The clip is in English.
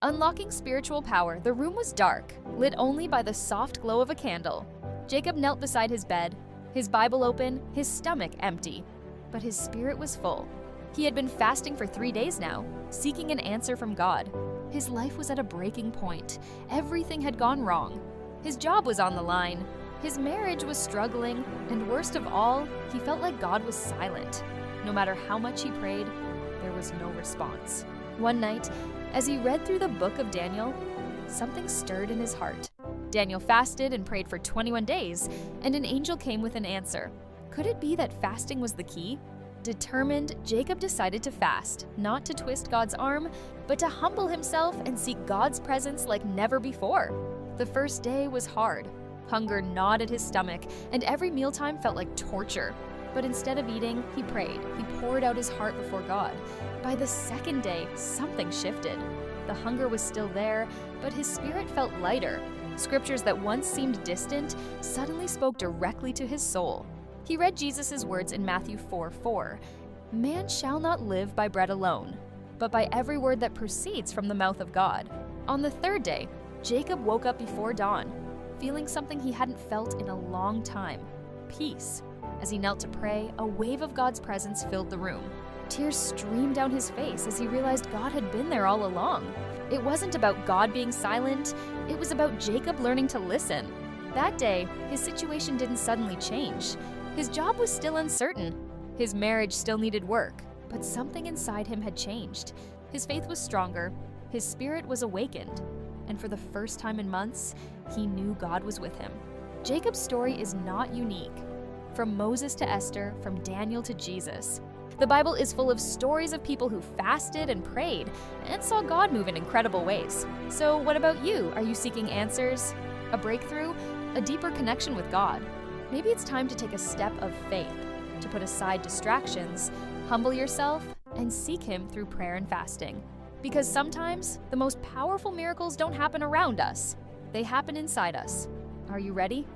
Unlocking spiritual power, the room was dark, lit only by the soft glow of a candle. Jacob knelt beside his bed, his Bible open, his stomach empty. But his spirit was full. He had been fasting for 3 days now, seeking an answer from God. His life was at a breaking point. Everything had gone wrong. His job was on the line. His marriage was struggling, and worst of all, he felt like God was silent. No matter how much he prayed, there was no response. One night, as he read through the book of Daniel, something stirred in his heart. Daniel fasted and prayed for 21 days, and an angel came with an answer. Could it be that fasting was the key? Determined, Jacob decided to fast, not to twist God's arm, but to humble himself and seek God's presence like never before. The first day was hard. Hunger gnawed at his stomach, and every mealtime felt like torture. But instead of eating, he prayed. He poured out his heart before God. By the second day, something shifted. The hunger was still there, but his spirit felt lighter. Scriptures that once seemed distant suddenly spoke directly to his soul. He read Jesus' words in Matthew 4:4. Man shall not live by bread alone, but by every word that proceeds from the mouth of God. On the third day, Jacob woke up before dawn, feeling something he hadn't felt in a long time: peace. As he knelt to pray, a wave of God's presence filled the room. Tears streamed down his face as he realized God had been there all along. It wasn't about God being silent, it was about Jacob learning to listen. That day, his situation didn't suddenly change. His job was still uncertain. His marriage still needed work, but something inside him had changed. His faith was stronger, his spirit was awakened, and for the first time in months, he knew God was with him. Jacob's story is not unique. From Moses to Esther, from Daniel to Jesus, the Bible is full of stories of people who fasted and prayed and saw God move in incredible ways. So what about you? Are you seeking answers? A breakthrough? A deeper connection with God? Maybe it's time to take a step of faith, to put aside distractions, humble yourself, and seek Him through prayer and fasting. Because sometimes the most powerful miracles don't happen around us. They happen inside us. Are you ready?